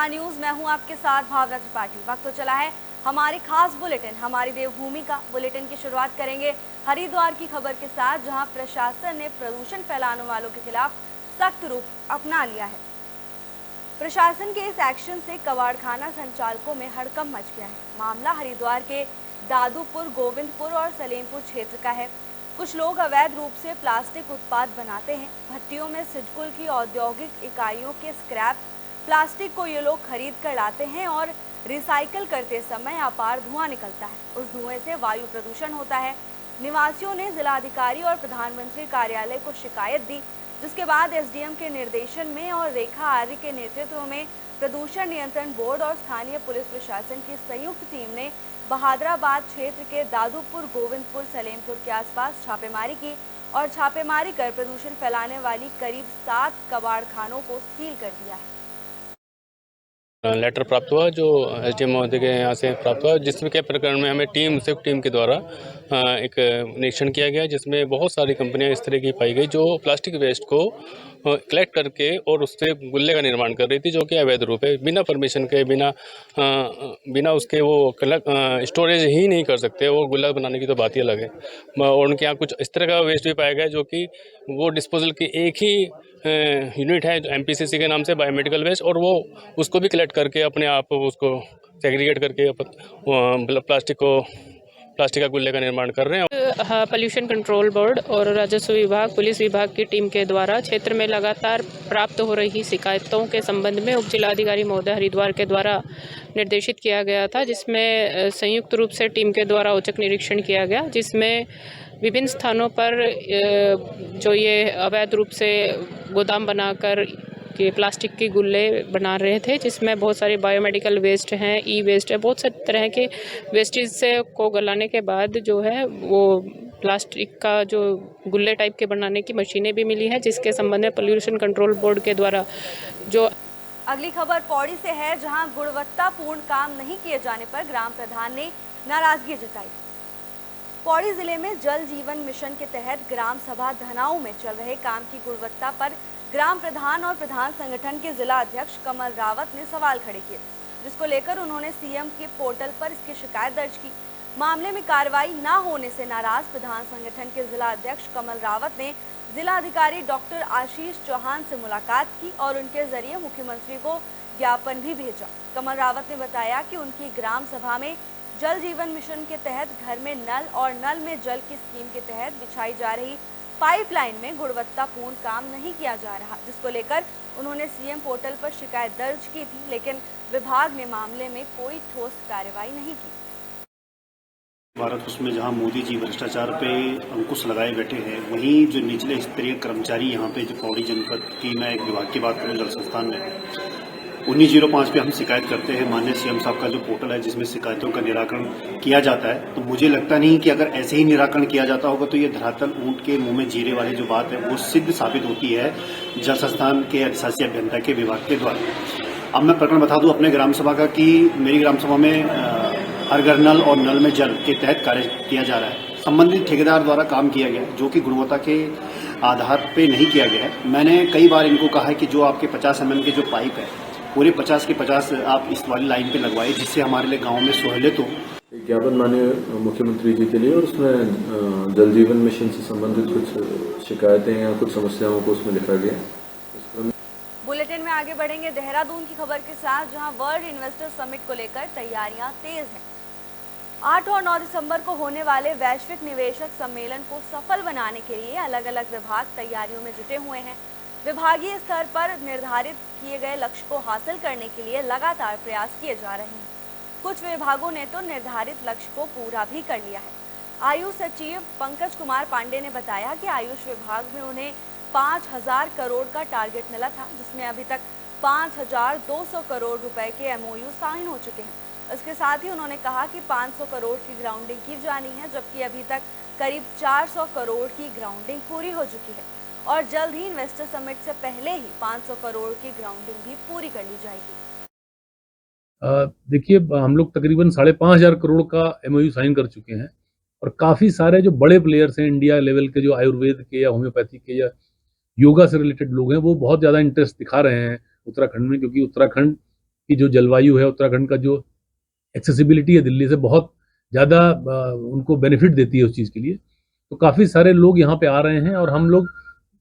Star news, मैं हूं आपके साथ भावना त्रिपाठी। वक्त तो चला है हमारी खास बुलेटिन हमारी देवभूमि का। बुलेटिन की शुरुआत करेंगे हरिद्वार की खबर के साथ, जहां प्रशासन ने प्रदूषण फैलाने वालों के खिलाफ सख्त रूप अपना लिया है। प्रशासन के इस एक्शन से कबाड़खाना संचालकों में हड़कंप मच गया है। मामला हरिद्वार के दादूपुर, गोविंदपुर और सलेमपुर क्षेत्र का है। कुछ लोग अवैध रूप से प्लास्टिक उत्पाद बनाते हैं। भट्टियों में सिडकुल की औद्योगिक इकाइयों के स्क्रैप प्लास्टिक को ये लोग खरीद कर लाते हैं और रिसाइकल करते समय अपार धुआं निकलता है। उस धुएं से वायु प्रदूषण होता है। निवासियों ने जिलाधिकारी और प्रधानमंत्री कार्यालय को शिकायत दी, जिसके बाद एसडीएम के निर्देशन में और रेखा आर्य के नेतृत्व में प्रदूषण नियंत्रण बोर्ड और स्थानीय पुलिस प्रशासन की संयुक्त टीम ने बहादुराबाद क्षेत्र के दादूपुर, गोविंदपुर, सलेमपुर के आसपास छापेमारी की और छापेमारी कर प्रदूषण फैलाने वाली करीब 7 कबाड़खानों को सील कर दिया है। लेटर प्राप्त हुआ जो एसडीएम महोदय के यहाँ से प्राप्त हुआ, जिसके प्रकरण में हमें संयुक्त टीम के द्वारा एक निरीक्षण किया गया, जिसमें बहुत सारी कंपनियां इस तरह की पाई गई जो प्लास्टिक वेस्ट को कलेक्ट करके और उससे गुल्ले का निर्माण कर रही थी, जो कि अवैध रूप है। बिना परमिशन के, बिना उसके वो स्टोरेज ही नहीं कर सकते। वो गुल्ला बनाने की तो बात ही अलग है। और उनके यहाँ कुछ इस तरह का वेस्ट भी पाया गया जो कि वो डिस्पोजल की एक ही यूनिट है एमपीसीसी के नाम से, बायोमेडिकल वेस्ट, और वो उसको भी कलेक्ट करके अपने आप उसको सेग्रीगेट करके प्लास्टिक का गुल्ले का निर्माण कर रहे हैं। हाँ, पोल्यूशन कंट्रोल बोर्ड और राजस्व विभाग, पुलिस विभाग की टीम के द्वारा क्षेत्र में लगातार प्राप्त हो रही शिकायतों के संबंध में उप जिलाधिकारी महोदय हरिद्वार के द्वारा निर्देशित किया गया था, जिसमें संयुक्त रूप से टीम के द्वारा औचक निरीक्षण किया गया, जिसमें विभिन्न स्थानों पर जो ये अवैध रूप से गोदाम बनाकर के प्लास्टिक के गुल्ले बना रहे थे, जिसमें बहुत सारे बायोमेडिकल वेस्ट हैं, ई वेस्ट है, बहुत से तरह के वेस्टेज से को गलाने के बाद जो है वो प्लास्टिक का जो गुल्ले टाइप के बनाने की मशीनें भी मिली हैं, जिसके संबंध में पोल्यूशन कंट्रोल बोर्ड के द्वारा जो। अगली खबर पौड़ी से है, जहां गुणवत्तापूर्ण काम नहीं किए जाने पर ग्राम प्रधान ने नाराजगी जताई। पौड़ी जिले में जल जीवन मिशन के तहत ग्राम सभा धनाऊ में चल रहे काम की गुणवत्ता पर ग्राम प्रधान और प्रधान संगठन के जिला अध्यक्ष कमल रावत ने सवाल खड़े किए, जिसको लेकर उन्होंने सीएम के पोर्टल पर इसकी शिकायत दर्ज की। मामले में कार्रवाई न होने से नाराज प्रधान संगठन के जिला अध्यक्ष कमल रावत ने जिला अधिकारी डॉक्टर आशीष चौहान से मुलाकात की और उनके जरिए मुख्यमंत्री को ज्ञापन भी भेजा। कमल रावत ने बताया कि उनकी ग्राम सभा में जल जीवन मिशन के तहत घर में नल और नल में जल की स्कीम के तहत बिछाई जा रही पाइपलाइन में गुणवत्तापूर्ण काम नहीं किया जा रहा, जिसको लेकर उन्होंने सीएम पोर्टल पर शिकायत दर्ज की थी, लेकिन विभाग ने मामले में कोई ठोस कार्रवाई नहीं की। भारत उसमें जहां मोदी जी भ्रष्टाचार पे अंकुश लगाए बैठे हैं, वहीं जो निचले स्तरीय कर्मचारी यहाँ पे जो पौड़ी जनपद की, मैं एक विभाग की बात करूँ, जल संस्थान में 1905 पे हम शिकायत करते हैं। माननीय सीएम साहब का जो पोर्टल है जिसमें शिकायतों का निराकरण किया जाता है, तो मुझे लगता नहीं कि अगर ऐसे ही निराकरण किया जाता होगा तो ये धरातल ऊंट के मुंह में जीरे वाली जो बात है वो सिद्ध साबित होती है जल संस्थान के अधिशासी अभियंता के विभाग के द्वारा। अब मैं प्रकरण बता दूं अपने ग्राम सभा का कि मेरी ग्राम सभा में हर घर नल और नल में जल के तहत कार्य किया जा रहा है। संबंधित ठेकेदार द्वारा काम किया गया जो कि गुणवत्ता के आधार पे नहीं किया गया है। मैंने कई बार इनको कहा है कि जो आपके 50 mm के जो पाइप है, पूरे 50 के 50 आप इस वाली लाइन पे लगवाइए, जिससे हमारे लिए गांव में सहूलियत हो। ज्ञापन माननीय मुख्यमंत्री जी के लिए, और उसमें जल जीवन मिशन से संबंधित कुछ शिकायतें या कुछ समस्याओं को उसमें लिखा गया। बुलेटिन में आगे बढ़ेंगे देहरादून की खबर के साथ, जहां वर्ल्ड इन्वेस्टर समिट को लेकर तैयारियां तेज हैं। 8 और 9 दिसंबर को होने वाले वैश्विक निवेशक सम्मेलन को सफल बनाने के लिए अलग अलग विभाग तैयारियों में जुटे हुए हैं। विभागीय स्तर पर निर्धारित किए गए लक्ष्य को हासिल करने के लिए लगातार प्रयास किए जा रहे हैं। कुछ विभागों ने तो निर्धारित लक्ष्य को पूरा भी कर लिया है। आयुष सचिव पंकज कुमार पांडे ने बताया कि आयुष विभाग में उन्हें 5000 करोड़ का टारगेट मिला था, जिसमें अभी तक 5200 करोड़ रुपए के एमओयू साइन हो चुके हैं। इसके साथ ही उन्होंने कहा कि 500 करोड़ की ग्राउंडिंग की जानी है, जबकि अभी तक करीब 400 करोड़ की ग्राउंडिंग पूरी हो चुकी है और जल्द ही इन्वेस्टर समिट से पहले ही 500 करोड़ की ग्राउंडिंग भी पूरी कर ली जाएगी। देखिए, हम लोग तकरीबन 5500 करोड़ का एमओयू साइन कर चुके हैं और काफ़ी सारे जो बड़े प्लेयर्स हैं इंडिया लेवल के, जो आयुर्वेद के या होम्योपैथी के या योगा से रिलेटेड लोग हैं, वो बहुत ज़्यादा इंटरेस्ट दिखा रहे हैं उत्तराखंड में, क्योंकि उत्तराखंड की जो जलवायु है, उत्तराखंड का जो एक्सेसिबिलिटी है दिल्ली से बहुत ज़्यादा उनको बेनिफिट देती है उस चीज़ के लिए। तो काफ़ी सारे लोग यहाँ पे आ रहे हैं और हम लोग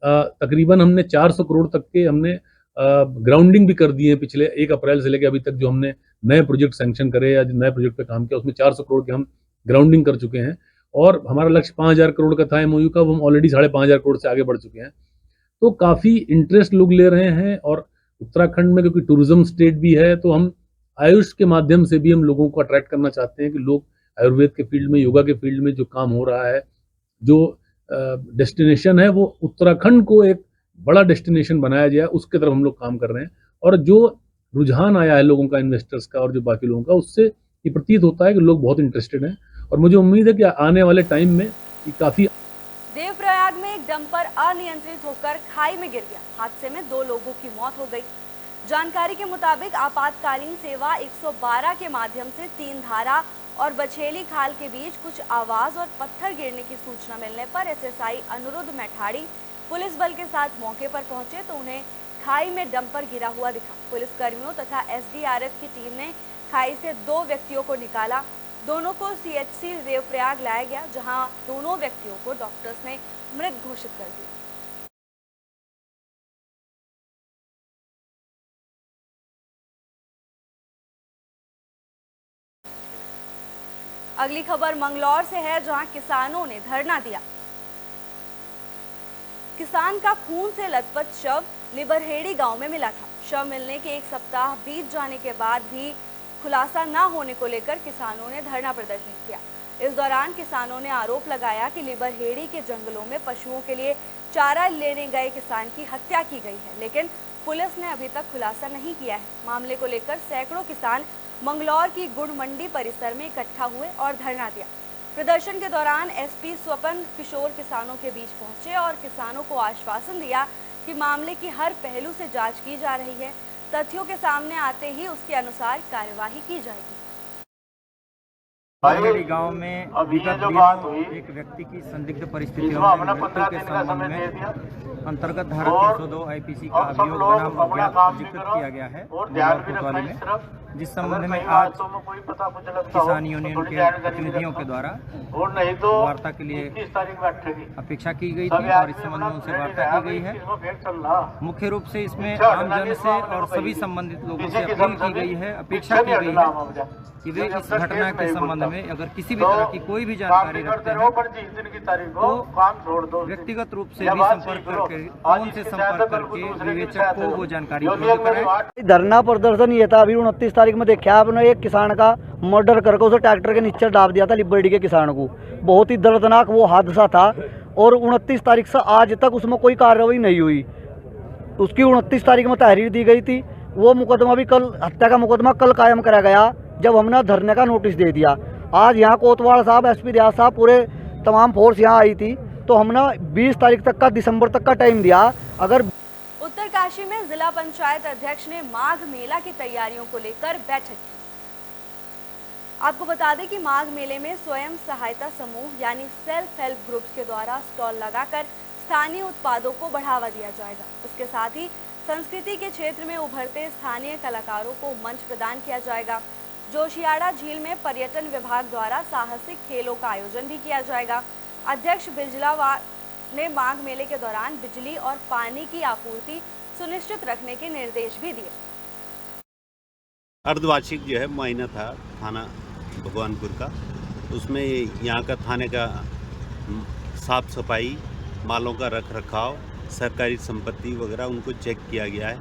तकरीबन हमने 400 करोड़ तक के हमने ग्राउंडिंग भी कर दिए हैं पिछले 1 अप्रैल से लेकर अभी तक। जो हमने नए प्रोजेक्ट सैंक्शन करे या जो नए प्रोजेक्ट पे काम किया उसमें 400 करोड़ के हम ग्राउंडिंग कर चुके हैं और हमारा लक्ष्य 5000 करोड़ का था एमओयू का, वो हम ऑलरेडी 5500 करोड़ से आगे बढ़ चुके हैं। तो काफ़ी इंटरेस्ट लोग ले रहे हैं और उत्तराखंड में क्योंकि टूरिज्म स्टेट भी है तो हम आयुष के माध्यम से भी हम लोगों को अट्रैक्ट करना चाहते हैं कि लोग आयुर्वेद के फील्ड में, योगा के फील्ड में जो काम हो रहा है, जो डेस्टिनेशन है वो उत्तराखंड को एक बड़ा डेस्टिनेशन बनाया जाए, उसके तरफ हम लोग काम कर रहे हैं। और जो रुझान आया है लोगों का, इन्वेस्टर्स का और जो बाकी लोगों का, उससे ये प्रतीत होता है कि लोग बहुत इंटरेस्टेड हैं और मुझे उम्मीद है कि आने वाले टाइम में ये काफ़ी। देवप्रयाग में एक डंपर अनियंत्रित होकर खाई में गिर गया। हादसे में 2 लोगों की मौत हो गई। जानकारी के मुताबिक आपातकालीन सेवा 112 के माध्यम से 3 धारा और बछेली खाल के बीच कुछ आवाज और पत्थर गिरने की सूचना मिलने पर एसएसआई अनुरुद्ध मैठाड़ी पुलिस बल के साथ मौके पर पहुंचे तो उन्हें खाई में डंपर गिरा हुआ दिखा। पुलिस कर्मियों तथा एसडीआरएफ की टीम ने खाई से 2 व्यक्तियों को निकाला। दोनों को सीएचसी देवप्रयाग लाया गया, जहां दोनों व्यक्तियों को डॉक्टर्स ने मृत घोषित कर दिया। अगली खबर मंगलौर से है, जहां किसानों ने धरना दिया। किसान का खून से लथपथ शव लिबरहेड़ी गांव में मिला था। शव मिलने के 1 सप्ताह बीत जाने के बाद भी खुलासा न होने को लेकर किसानों ने धरना प्रदर्शन किया। इस दौरान किसानों ने आरोप लगाया कि लिबरहेड़ी के जंगलों में पशुओं के लिए चारा लेने गए किसान की हत्या की गई है, लेकिन पुलिस ने अभी तक खुलासा नहीं किया है। मामले को लेकर सैकड़ों किसान मंगलौर की गुड़ मंडी परिसर में इकट्ठा हुए और धरना दिया। प्रदर्शन के दौरान एसपी स्वपन किशोर किसानों के बीच पहुंचे और किसानों को आश्वासन दिया कि मामले की हर पहलू से जांच की जा रही है। तथ्यों के सामने आते ही उसके अनुसार कार्यवाही की जाएगी। लिबरहेड़ी गांव में विगत दिनों एक व्यक्ति की संदिग्ध परिस्थितियों में मृत्यु के संबंध में अंतर्गत धारा 302 आईपीसी का अभियोग बना पंजीकृत किया गया है कोतवाली में, जिस संबंध में आज किसान यूनियन के प्रतिनिधियों के द्वारा वार्ता के लिए अपेक्षा की गई थी और इस संबंध में उनसे वार्ता की गई है। मुख्य रूप से इसमें आमजन से और सभी संबंधित लोगों से अपील की गई है, अपेक्षा की गई है कि वे इस घटना के संबंध में अगर किसी भी तरह की कोई भी जानकारी रखते हैं तो व्यक्तिगत रूप से भी संपर्क करके, फोन से संपर्क करके विवेचक को वो जानकारी उपलब्ध कराएं। धरना प्रदर्शन ये था, अभी 29 तारीख में देखा आपने, एक किसान का मर्डर करके उसे ट्रैक्टर के नीचे डाल दिया था लिबरहेड़ी के किसान को। बहुत ही दर्दनाक वो हादसा था और 29 तारीख से आज तक उसमें कोई कार्रवाई नहीं हुई। उसकी 29 तारीख में तहरीर दी गई थी, वो मुकदमा भी कल, हत्या का मुकदमा कल कायम करा गया जब हमने धरने का नोटिस दे दिया। आज यहाँ कोतवाल साहब, एसपी रियाज साहब, पूरे तमाम फोर्स यहाँ आई थी, तो हमने 20 तारीख तक का, दिसंबर तक का टाइम दिया। अगर उत्तरकाशी में जिला पंचायत अध्यक्ष ने माघ मेला की तैयारियों को लेकर बैठक की। आपको बता दें कि माघ मेले में स्वयं सहायता समूह यानी सेल्फ हेल्प ग्रुप्स के द्वारा स्टॉल लगाकर स्थानीय उत्पादों को बढ़ावा दिया जाएगा। उसके साथ ही संस्कृति के क्षेत्र में उभरते स्थानीय कलाकारों को मंच प्रदान किया जाएगा। जोशियाड़ा झील में पर्यटन विभाग द्वारा साहसिक खेलों का आयोजन भी किया जाएगा। अध्यक्ष बिजलावार ने माघ मेले के दौरान बिजली और पानी की आपूर्ति सुनिश्चित रखने के निर्देश भी दिए। अर्धवार्षिक जो है महीना था थाना भगवानपुर का, उसमें यहाँ का थाने का साफ सफाई, मालों का रख रखाव, सरकारी संपत्ति वगैरह उनको चेक किया गया है।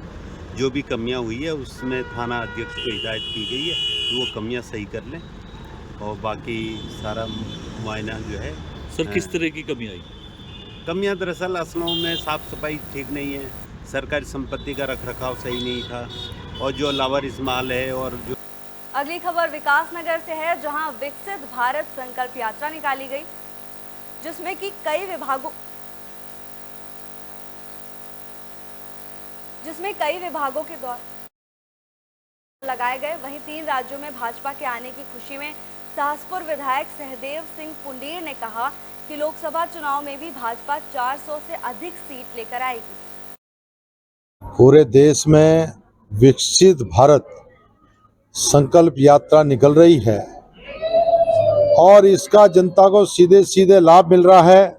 जो भी कमियां हुई है उसमें थाना अध्यक्ष को हिदायत की गई है कि वो कमियां सही कर लें और बाकी सारा मुआयना जो है। सर, किस तरह की कमी आई? कमियां दरअसल असलों में साफ़ सफाई ठीक नहीं है, सरकारी संपत्ति का रख रखाव सही नहीं था और जो लावारिस माल है। और जो अगली खबर विकास नगर से है, जहां विकसित भारत संकल्प यात्रा निकाली गई, जिसमें कई विभागों के द्वारा लगाए गए। वहीं 3 राज्यों में भाजपा के आने की खुशी में सहसपुर विधायक सहदेव सिंह पुंडीर ने कहा कि लोकसभा चुनाव में भी भाजपा 400 से अधिक सीट लेकर आएगी। पूरे देश में विकसित भारत संकल्प यात्रा निकल रही है और इसका जनता को सीधे सीधे लाभ मिल रहा है।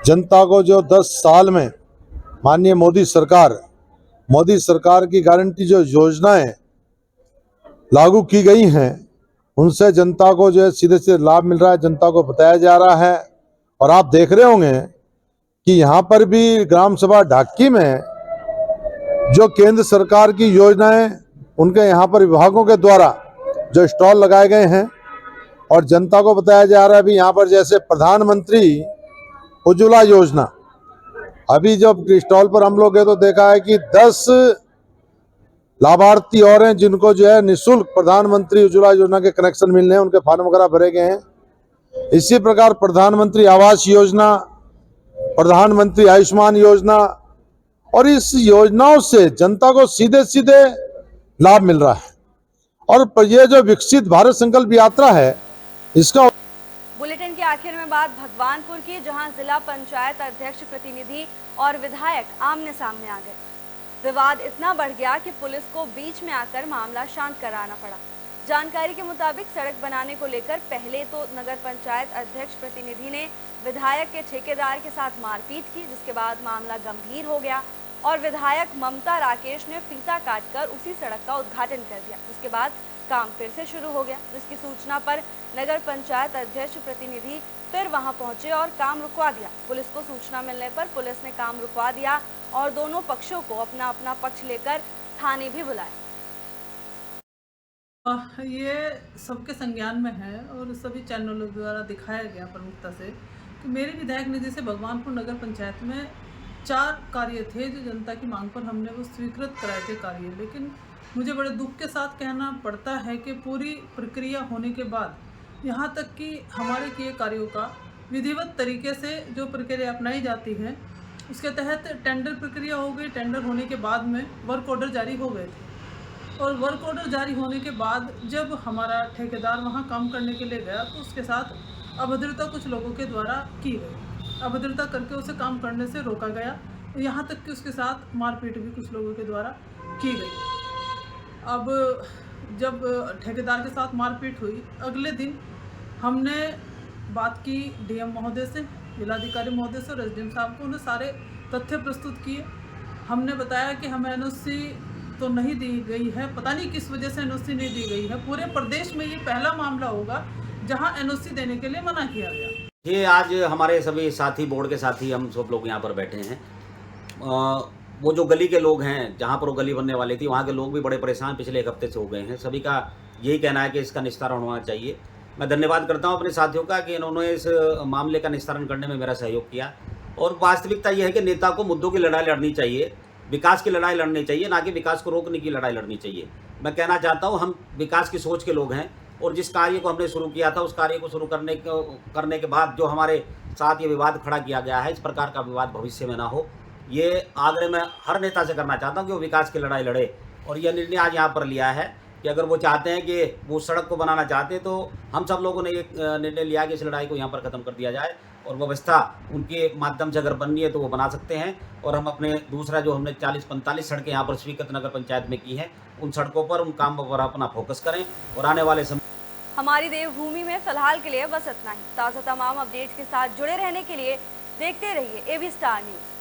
जनता को जो 10 साल में माननीय मोदी सरकार की गारंटी जो योजनाएं लागू की गई हैं, उनसे जनता को जो है सीधे सीधे लाभ मिल रहा है, जनता को बताया जा रहा है। और आप देख रहे होंगे कि यहाँ पर भी ग्राम सभा ढाकी में जो केंद्र सरकार की योजनाएं, उनके यहाँ पर विभागों के द्वारा जो स्टॉल लगाए गए हैं और जनता को बताया जा रहा है भी यहाँ पर जैसे प्रधानमंत्री उज्ज्वला योजना, अभी जब स्टॉल पर हम लोग गए तो देखा है कि 10 लाभार्थी और हैं जिनको जो है निःशुल्क प्रधानमंत्री उज्ज्वला योजना के कनेक्शन मिलने हैं, उनके फॉर्म वगैरह भरे गए हैं। इसी प्रकार प्रधानमंत्री आवास योजना, प्रधानमंत्री आयुष्मान योजना, और इस योजनाओं से जनता को सीधे सीधे लाभ मिल रहा है। और ये जो विकसित भारत संकल्प यात्रा है, इसका बुलेटिन के आखिर में बात भगवानपुर की, जहां जिला पंचायत अध्यक्ष प्रतिनिधि और विधायक आमने सामने आ गए। विवाद इतना बढ़ गया कि पुलिस को बीच में आकर मामला शांत कराना पड़ा। जानकारी के मुताबिक सड़क बनाने को लेकर पहले तो नगर पंचायत अध्यक्ष प्रतिनिधि ने विधायक के ठेकेदार के साथ मारपीट की, जिसके बाद मामला गंभीर हो गया और विधायक ममता राकेश ने फीता काटकर उसी सड़क का उद्घाटन कर दिया। जिसके बाद काम फिर से शुरू हो गया, जिसकी सूचना पर नगर पंचायत अध्यक्ष प्रतिनिधि फिर वहां पहुंचे और काम रुकवा दिया। पुलिस को सूचना मिलने पर पुलिस ने काम रुकवा दिया और दोनों पक्षों को अपना अपना पक्ष लेकर थाने भी बुलाया। ये सबके संज्ञान में है और सभी चैनलों द्वारा दिखाया गया प्रमुखता से कि मेरे विधायक निधि से भगवानपुर नगर पंचायत में 4 कार्य थे जो जनता की मांग पर हमने वो स्वीकृत कराए थे कार्य। लेकिन मुझे बड़े दुख के साथ कहना पड़ता है कि पूरी प्रक्रिया होने के बाद यहाँ तक कि हमारे किए कार्यों का विधिवत तरीके से जो प्रक्रिया अपनाई जाती है, उसके तहत टेंडर प्रक्रिया हो गई। टेंडर होने के बाद में वर्क ऑर्डर जारी हो गए थे और वर्क ऑर्डर जारी होने के बाद जब हमारा ठेकेदार वहाँ काम करने के लिए गया तो उसके साथ अभद्रता कुछ लोगों के द्वारा की गई। अभद्रता करके उसे काम करने से रोका गया, यहाँ तक कि उसके साथ मारपीट भी कुछ लोगों के द्वारा की गई। अब जब ठेकेदार के साथ मारपीट हुई, अगले दिन हमने बात की डीएम महोदय से, जिलाधिकारी महोदय से और एसडीएम साहब को। उन्हें सारे तथ्य प्रस्तुत किए। हमने बताया कि हमें एनओसी तो नहीं दी गई है, पता नहीं किस वजह से एनओसी नहीं दी गई है। पूरे प्रदेश में ये पहला मामला होगा जहां एनओसी देने के लिए मना किया गया। ये आज हमारे सभी साथी, बोर्ड के साथी, हम सब लोग यहाँ पर बैठे हैं। वो जो गली के लोग हैं, जहाँ पर वो गली बनने वाली थी, वहाँ के लोग भी बड़े परेशान पिछले 1 हफ्ते से हो गए हैं। सभी का यही कहना है कि इसका निस्तारण होना चाहिए। मैं धन्यवाद करता हूँ अपने साथियों का कि इन्होंने इस मामले का निस्तारण करने में मेरा सहयोग किया। और वास्तविकता यह है कि नेता को मुद्दों की लड़ाई लड़नी चाहिए, विकास की लड़ाई लड़नी चाहिए, ना कि विकास को रोकने की लड़ाई लड़नी चाहिए। मैं कहना चाहता हूँ, हम विकास की सोच के लोग हैं और जिस कार्य को हमने शुरू किया था, उस कार्य को शुरू करने के बाद जो हमारे साथ ये विवाद खड़ा किया गया है, इस प्रकार का विवाद भविष्य में ना हो, ये आग्रह मैं हर नेता से करना चाहता हूँ कि वो विकास की लड़ाई लड़े। और यह निर्णय आज यहाँ पर लिया है कि अगर वो चाहते हैं कि वो सड़क को बनाना चाहते हैं, तो हम सब लोगों ने एक निर्णय लिया कि इस लड़ाई को यहाँ पर ख़त्म कर दिया जाए और व्यवस्था उनके माध्यम से अगर बननी है तो वो बना सकते हैं। और हम अपने दूसरा जो हमने 40-45 सड़कें यहाँ पर स्वीकृत नगर पंचायत में की हैं, उन सड़कों पर, उन काम पर अपना फोकस करें और आने वाले समय। हमारी देवभूमि में फिलहाल के लिए बस इतना ही। ताज़ा तमाम अपडेट्स के साथ जुड़े रहने के लिए देखते रहिए एबी स्टार न्यूज़।